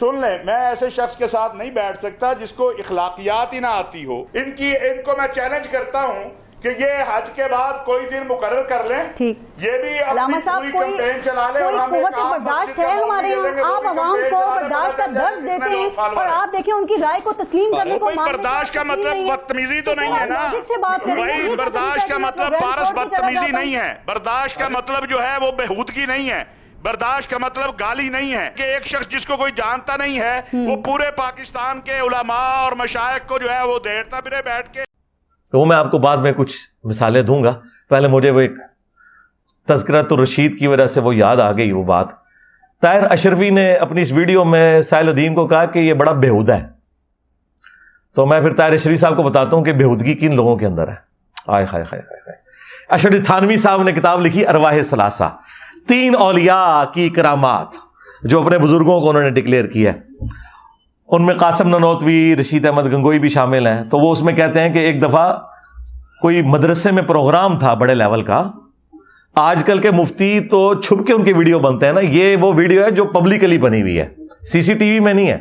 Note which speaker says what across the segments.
Speaker 1: سن لیں، میں ایسے شخص کے ساتھ نہیں بیٹھ سکتا جس کو اخلاقیات ہی نہ آتی ہو. ان کو میں چیلنج کرتا ہوں کہ یہ حج کے بعد کوئی دن مقرر کر لیں.
Speaker 2: ٹھیک،
Speaker 1: یہ بھی
Speaker 2: علامہ صاحب کوئی قوت برداشت ہے ہمارے یہاں؟ آپ عوام کو برداشت کا درس دیتے ہیں اور آپ دیکھیں ان کی رائے کو تسلیم کرنے کو
Speaker 1: برداشت کا مطلب بدتمیزی تو نہیں ہے نا بھائی. برداشت کا مطلب پارس بدتمیزی نہیں ہے. برداشت کا مطلب جو ہے وہ بہودگی نہیں ہے. برداشت کا مطلب گالی نہیں ہے کہ ایک شخص جس کو کوئی جانتا نہیں ہے وہ پورے پاکستان کے علماء اور مشائخ کو جو ہے وہ دیڑتا پھرے بیٹھ کے.
Speaker 3: وہ میں آپ کو بعد میں کچھ مثالیں دوں گا. پہلے مجھے وہ ایک تذکرۃ الرشید کی وجہ سے وہ یاد آ گئی وہ بات. طاہر اشرفی نے اپنی اس ویڈیو میں سائل الدین کو کہا کہ یہ بڑا بےہودہ ہے. تو میں پھر طاہر اشرفی صاحب کو بتاتا ہوں کہ بےہودگی کن لوگوں کے اندر ہے. آئے ہائے ہائے ہائے. اشرف تھانوی صاحب نے کتاب لکھی ارواح ثلاثہ، 3 اولیاء کی کرامات جو اپنے بزرگوں کو انہوں نے ڈکلیئر کیا ہے. ان میں قاسم نانوتوی، رشید احمد گنگوئی بھی شامل ہیں. تو وہ اس میں کہتے ہیں کہ ایک دفعہ کوئی مدرسے میں پروگرام تھا بڑے لیول کا. آج کل کے مفتی تو چھپ کے ان کی ویڈیو بنتے ہیں نا، یہ وہ ویڈیو ہے جو پبلکلی بنی ہوئی ہے، سی سی ٹی وی میں نہیں ہے.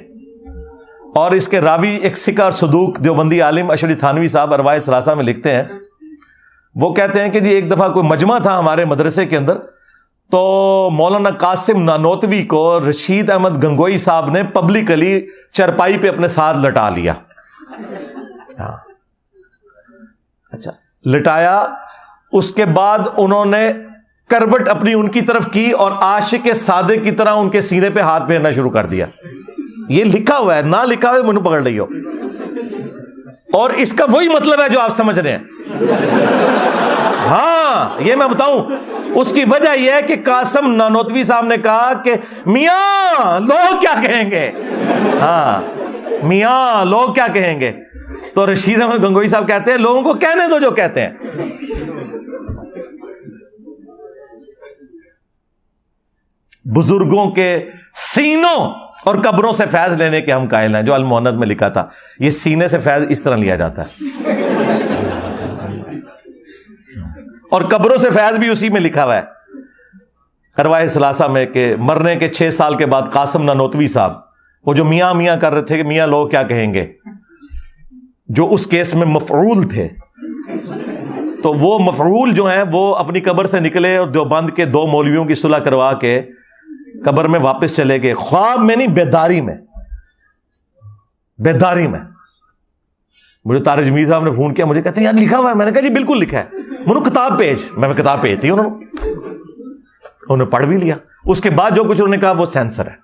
Speaker 3: اور اس کے راوی ایک سکہ اور صدوق دیوبندی عالم اشرف تھانوی صاحب ارواح ثلاثہ میں لکھتے ہیں. وہ کہتے ہیں کہ جی ایک دفعہ کوئی مجمع تھا ہمارے مدرسے کے اندر، تو مولانا قاسم نانوتوی کو رشید احمد گنگوئی صاحب نے پبلکلی چرپائی پہ اپنے ساتھ لٹا لیا. ہاں اچھا لٹایا. اس کے بعد انہوں نے کروٹ اپنی ان کی طرف کی اور عاشق صادق کی طرح ان کے سینے پہ ہاتھ پھیرنا شروع کر دیا. یہ لکھا ہوا ہے، نہ لکھا ہوا مجھے پکڑ رہی ہو. اور اس کا وہی مطلب ہے جو آپ سمجھ رہے ہیں. ہاں یہ میں بتاؤں، اس کی وجہ یہ ہے کہ قاسم نانوتوی صاحب نے کہا کہ میاں لوگ کیا کہیں گے. ہاں میاں لوگ کیا کہیں گے. تو رشید احمد گنگوئی صاحب کہتے ہیں لوگوں کو کہنے دو جو کہتے ہیں. بزرگوں کے سینوں اور قبروں سے فیض لینے کے ہم قائل ہیں. جو المہند میں لکھا تھا، یہ سینے سے فیض اس طرح لیا جاتا ہے اور قبروں سے فیض بھی اسی میں لکھا ہوا ہے ارواح ثلاثہ میں کہ مرنے کے 6 سال کے بعد قاسم نانوتوی صاحب وہ جو میاں میاں کر رہے تھے کہ میاں لوگ کیا کہیں گے، جو اس کیس میں مفعول تھے، تو وہ مفعول جو ہیں وہ اپنی قبر سے نکلے اور دیوبند کے 2 مولویوں کی صلح کروا کے قبر میں واپس چلے گئے. خواب میں نہیں، بیداری میں. بیداری میں مجھے طارق جمیل صاحب نے فون کیا، مجھے کہتے ہیں یار لکھا ہوا ہے. میں نے کہا جی بالکل لکھا ہے. انہوں نے کتاب بھیج، میں کتاب بھیجتی ہوں. انہوں نے پڑھ بھی لیا. اس کے بعد جو کچھ انہوں نے کہا وہ سینسر ہے.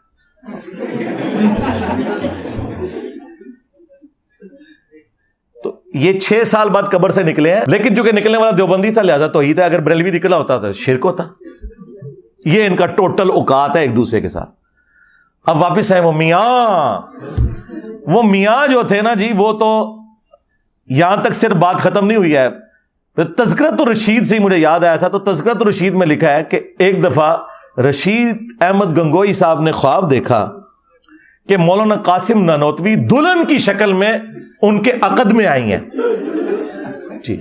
Speaker 3: تو یہ 6 سال بعد قبر سے نکلے ہیں، لیکن چونکہ نکلنے والا دیوبندی تھا لہذا توحید ہے. اگر بریلوی نکلا ہوتا تو شرک ہوتا. یہ ان کا ٹوٹل اوقات ہے ایک دوسرے کے ساتھ. اب واپس ہے وہ میاں. وہ میاں جو تھے نا جی، وہ تو یہاں تک صرف بات ختم نہیں ہوئی ہے. تذکرۃ الرشید سے مجھے یاد آیا تھا. تو تذکرۃ الرشید میں لکھا ہے کہ ایک دفعہ رشید احمد گنگوئی صاحب نے خواب دیکھا کہ مولانا قاسم نانوتوی دلہن کی شکل میں ان کے عقد میں آئی ہیں. جی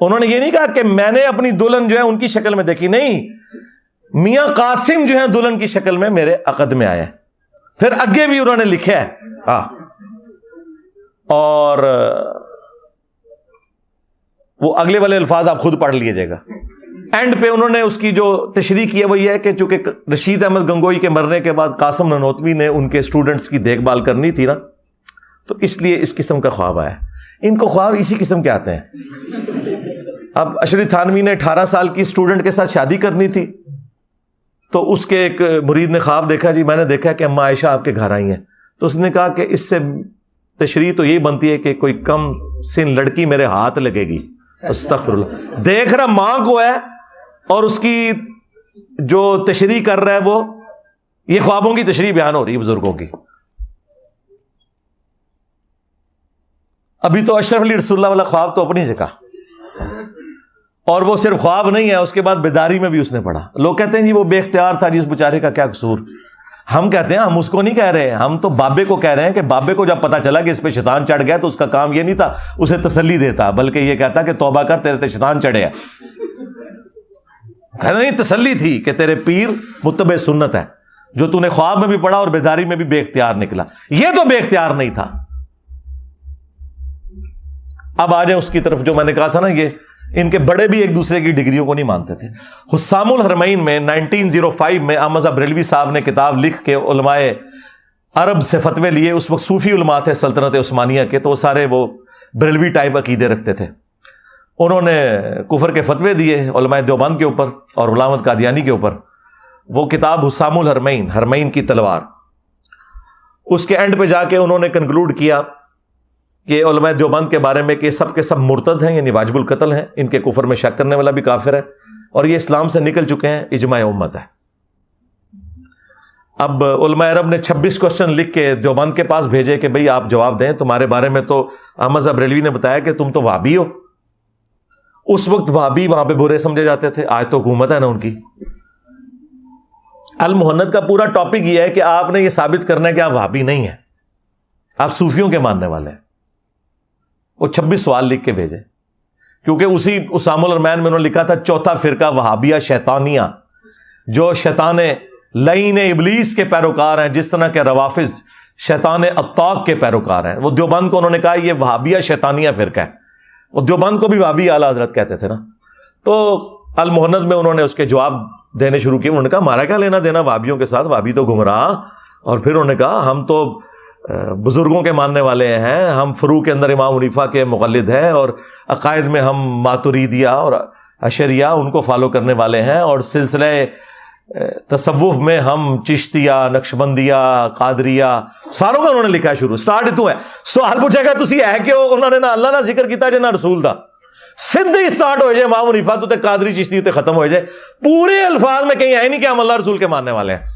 Speaker 3: انہوں نے یہ نہیں کہا کہ میں نے اپنی دلہن جو ہے ان کی شکل میں دیکھی، نہیں، میاں قاسم جو ہے دلہن کی شکل میں میرے عقد میں آئے. پھر آگے بھی انہوں نے لکھا ہے. ہاں اور وہ اگلے والے الفاظ آپ خود پڑھ لیجیے گا. اینڈ پہ انہوں نے اس کی جو تشریح کی ہے وہ یہ ہے کہ چونکہ رشید احمد گنگوئی کے مرنے کے بعد قاسم نانوتوی نے ان کے اسٹوڈنٹس کی دیکھ بھال کرنی تھی نا، تو اس لیے اس قسم کا خواب آیا. ان کو خواب اسی قسم کے آتے ہیں. اب اشرف تھانوی نے 18 سال کی اسٹوڈنٹ کے ساتھ شادی کرنی تھی، تو اس کے ایک مرید نے خواب دیکھا، جی میں نے دیکھا کہ اماں عائشہ آپ کے گھر آئی ہیں. تو اس نے کہا کہ اس سے تشریح تو یہی بنتی ہے کہ کوئی کم سن لڑکی میرے ہاتھ لگے گی. استغفر اللہ. دیکھ رہا ماں کو ہے اور اس کی جو تشریح کر رہا ہے وہ یہ خوابوں کی تشریح بیان ہو رہی ہے بزرگوں کی. ابھی تو اشرف علی رسول اللہ والا خواب تو اپنی جگہ، اور وہ صرف خواب نہیں ہے، اس کے بعد بیداری میں بھی اس نے پڑھا. لوگ کہتے ہیں جی وہ بے اختیار تھا جی، اس بیچارے کا کیا قصور. ہم کہتے ہیں ہم اس کو نہیں کہہ رہے، ہم تو بابے کو کہہ رہے ہیں کہ بابے کو جب پتا چلا کہ اس پہ شیطان چڑھ گیا تو اس کا کام یہ نہیں تھا اسے تسلی دیتا، بلکہ یہ کہتا کہ توبہ کر تیرے تے شیطان چڑھے ہے. کہتا نہیں، تسلی تھی کہ تیرے پیر متبع سنت ہے. جو تو نے خواب میں بھی پڑھا اور بیداری میں بھی بے اختیار نکلا. یہ تو بے اختیار نہیں تھا. اب آ جائیں اس کی طرف جو میں نے کہا تھا نا, یہ ان کے بڑے بھی ایک دوسرے کی ڈگریوں کو نہیں مانتے تھے. حسام الحرمین میں 1905 میں احمد رضا بریلوی صاحب نے کتاب لکھ کے علماء عرب سے فتوے لیے. اس وقت صوفی علماء تھے سلطنت عثمانیہ کے, تو وہ سارے وہ بریلوی ٹائپ عقیدے رکھتے تھے. انہوں نے کفر کے فتوے دیے علماء دیوبند کے اوپر اور غلام احمد قادیانی کے اوپر. وہ کتاب حسام الحرمین, حرمین کی تلوار, اس کے اینڈ پہ جا کے انہوں نے کنکلوڈ کیا کہ علماء دیوبند کے بارے میں کہ سب کے سب مرتد ہیں, یعنی واجب القتل ہیں, ان کے کفر میں شک کرنے والا بھی کافر ہے, اور یہ اسلام سے نکل چکے ہیں, اجماع امت ہے. اب علماء عرب نے 26 کوسچن لکھ کے دیوبند کے پاس بھیجے کہ بھئی آپ جواب دیں, تمہارے بارے میں تو احمد رضا بریلوی نے بتایا کہ تم تو وہابی ہو. اس وقت وہابی وہاں پہ برے سمجھے جاتے تھے, آج تو حکومت ہے نا ان کی. المہند کا پورا ٹاپک یہ ہے کہ آپ نے یہ ثابت کرنا ہے کہ آپ وہابی نہیں ہیں, آپ صوفیوں کے ماننے والے ہیں. وہ 26 سوال لکھ کے بھیجے, کیونکہ اسی حسام الحرمین میں انہوں نے لکھا تھا چوتھا فرقہ وہابیہ شیطانیہ, جو شیطان لعین ابلیس کے پیروکار ہیں, جس طرح کے روافظ شیطان اطاق کے پیروکار ہیں. وہ دیوبند کو انہوں نے کہا یہ وہابیہ شیطانیہ فرقہ ہے. وہ دیوبند کو بھی وہابی اعلیٰ حضرت کہتے تھے نا. تو المہند میں انہوں نے اس کے جواب دینے شروع کیے. انہوں نے کہا ہمارا کیا لینا دینا وہابیوں کے ساتھ, وہابی تو گمراہ. اور پھر انہوں نے کہا ہم تو بزرگوں کے ماننے والے ہیں, ہم فروع کے اندر امام حنیفہ کے مقلد ہیں, اور عقائد میں ہم ماتریدیہ اور اشریہ ان کو فالو کرنے والے ہیں, اور سلسلہ تصوف میں ہم چشتیہ, نقشبندیہ, قادریہ, ساروں کا انہوں نے لکھا شروع. سٹارٹ تو ہے. سوال پوچھا گیا تسی ہے کہ انہوں نے نہ اللہ کا ذکر کیتا جے نہ رسول دا, سیدھے ہی سٹارٹ ہو جائے امام حنیفہ تو تے قادری چشتی تے ختم ہو جائے. پورے الفاظ میں کہیں ہے نہیں کہ ہم اللہ رسول کے ماننے والے ہیں.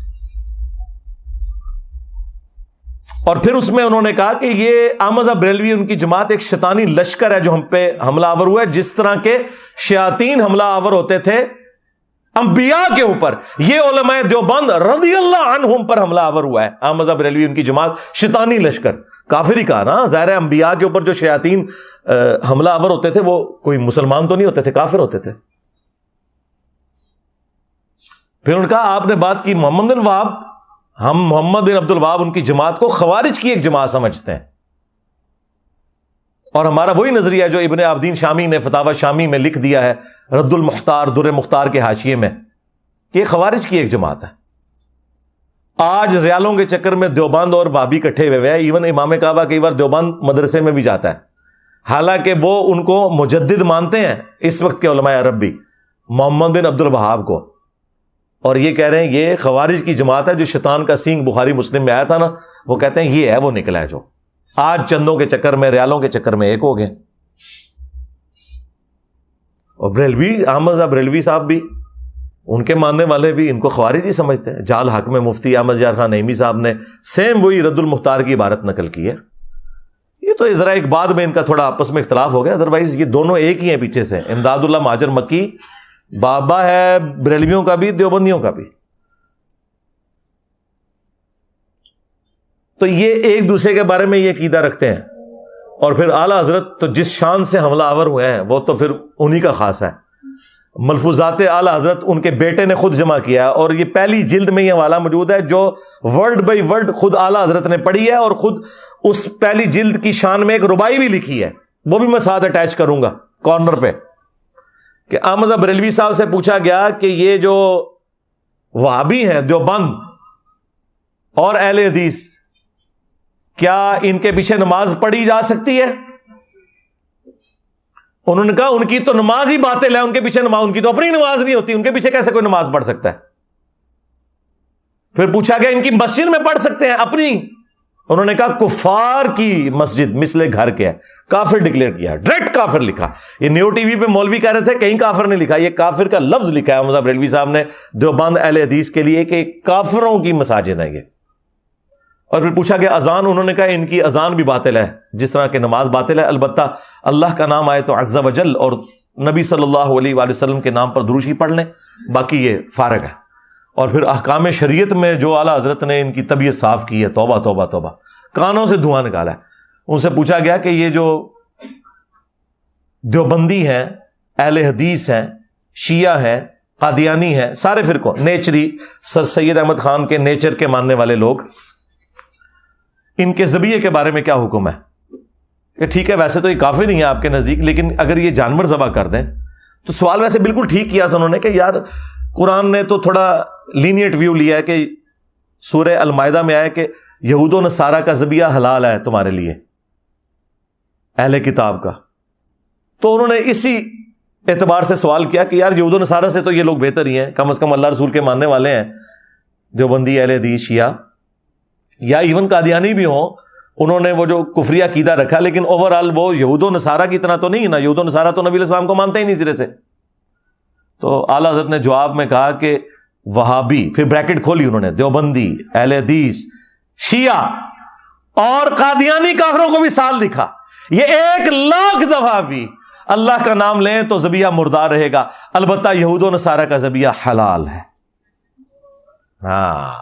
Speaker 3: اور پھر اس میں انہوں نے کہا کہ یہ احمد رضا بریلوی ان کی جماعت ایک شیطانی لشکر ہے جو ہم پہ حملہ آور ہوا ہے, جس طرح کے شیاطین حملہ آور ہوتے تھے انبیاء کے اوپر. یہ علماء دیوبند رضی اللہ عنہم پر حملہ آور ہوا ہے. احمد رضا بریلوی ان کی جماعت شیطانی لشکر, کافر ہی کہا نا, ظاہر ہے انبیاء کے اوپر جو شیاطین حملہ آور ہوتے تھے وہ کوئی مسلمان تو نہیں ہوتے تھے, کافر ہوتے تھے. پھر انہوں نے کہا آپ نے بات کی محمد بن وہاب, ہم محمد بن عبد الوہاب ان کی جماعت کو خوارج کی ایک جماعت سمجھتے ہیں, اور ہمارا وہی نظریہ جو ابن عابدین شامی نے فتاوی شامی میں لکھ دیا ہے رد المختار در مختار کے حاشیے میں, کہ یہ خوارج کی ایک جماعت ہے. آج ریالوں کے چکر میں دیوبند اور وہابی اکٹھے ہوئے ہیں. ایون امام کعبہ کئی بار دیوبند مدرسے میں بھی جاتا ہے, حالانکہ وہ ان کو مجدد مانتے ہیں اس وقت کے علماء عرب بھی, محمد بن عبد الوہاب کو. اور یہ کہہ رہے ہیں یہ خوارج کی جماعت ہے جو شیطان کا سینگ بخاری مسلم میں آیا تھا نا, وہ کہتے ہیں یہ ہے وہ نکلا ہے جو آج چندوں کے چکر میں, ریالوں کے چکر میں ایک ہو گئے. اور بریلوی, احمد رضا بریلوی صاحب بھی, ان کے ماننے والے بھی ان کو خوارج ہی سمجھتے ہیں. جال حق میں مفتی احمد یار خان نعیمی صاحب نے سیم وہی رد المختار کی عبارت نقل کی ہے. یہ تو ذرا ایک بعد میں ان کا تھوڑا آپس میں اختلاف ہو گیا, ادروائز یہ دونوں ایک ہی ہیں پیچھے سے. امداد اللہ مہاجر مکی بابا ہے بریلویوں کا بھی دیوبندیوں کا بھی. تو یہ ایک دوسرے کے بارے میں یہ عقیدہ رکھتے ہیں. اور پھر اعلیٰ حضرت تو جس شان سے حملہ آور ہوئے ہیں وہ تو پھر انہی کا خاص ہے. ملفوظات اعلیٰ حضرت ان کے بیٹے نے خود جمع کیا ہے, اور یہ پہلی جلد میں یہ حوالہ موجود ہے جو ورڈ بائی ورڈ خود اعلیٰ حضرت نے پڑھی ہے, اور خود اس پہلی جلد کی شان میں ایک ربائی بھی لکھی ہے, وہ بھی میں ساتھ اٹیچ کروں گا کارنر پہ. کہ احمد بریلوی صاحب سے پوچھا گیا کہ یہ جو وہابی ہیں دیوبند اور اہل حدیث, کیا ان کے پیچھے نماز پڑھی جا سکتی ہے؟ انہوں نے کہا ان کی تو نماز ہی باطل ہے, ان کے پیچھے نماز, ان کی تو اپنی نماز نہیں ہوتی, ان کے پیچھے کیسے کوئی نماز پڑھ سکتا ہے؟ پھر پوچھا گیا ان کی مسجد میں پڑھ سکتے ہیں اپنی؟ انہوں نے کہا کفار کی مسجد مثل گھر کے ہے, کافر ڈکلیئر کیا, ڈائریکٹ کافر لکھا. یہ نیو ٹی وی پہ مولوی کہہ رہے تھے کہیں کافر نہیں لکھا, یہ کافر کا لفظ لکھا ہے احمد بریلوی صاحب نے دیوبند اہل حدیث کے لیے کہ کافروں کی مساجد ہیں یہ. اور پھر پوچھا گیا اذان, انہوں نے کہا ان کی اذان بھی باطل ہے جس طرح کہ نماز باطل ہے, البتہ اللہ کا نام آئے تو عز و جل اور نبی صلی اللہ علیہ وآلہ وسلم کے نام پر دروشی پڑھ لیں, باقی یہ فارغ ہے. اور پھر احکام شریعت میں جو اعلیٰ حضرت نے ان کی طبیعت صاف کی ہے, توبہ توبہ توبہ, کانوں سے دھواں نکالا ہے. ان سے پوچھا گیا کہ یہ جو دیوبندی ہیں, اہل حدیث ہیں, شیعہ ہیں, قادیانی ہیں، سارے فرقوں، نیچری، سر سید احمد خان کے نیچر کے ماننے والے لوگ، ان کے ذبیحے کے بارے میں کیا حکم ہے کہ ٹھیک ہے ویسے تو یہ کافی نہیں ہے آپ کے نزدیک، لیکن اگر یہ جانور ذبح کر دیں تو سوال ویسے بالکل ٹھیک کیا تھا انہوں نے کہ یار قرآن نے تو تھوڑا لینیٹ ویو لیا ہے کہ سورہ المائدہ میں آیا کہ یہود و نصارہ کا ذبیحہ حلال ہے تمہارے لیے، اہل کتاب کا، تو انہوں نے اسی اعتبار سے سوال کیا کہ یار یہود و نصارہ سے تو یہ لوگ بہتر ہی ہیں، کم از کم اللہ رسول کے ماننے والے ہیں، دیوبندی، اہل حدیث، شیعہ یا ایون قادیانی بھی ہوں، انہوں نے وہ جو کفری عقیدہ رکھا، لیکن اوورآل وہ یہود و نصارہ کی طرح تو نہیں ہے نا، یہود و نصارہ تو نبی علیہ السلام کو مانتے ہی نہیں سرے سے۔ تو اعلیٰ حضرت نے جواب میں کہا کہ وہابی، پھر بریکٹ کھولی انہوں نے، دیوبندی، اہل حدیث، شیعہ اور قادیانی کافروں کو بھی سال دکھا، یہ 1,00,000 دفعہ بھی اللہ کا نام لیں تو ذبیحہ مردار رہے گا، البتہ یہود و نصارہ کا ذبیحہ حلال ہے۔ ہاں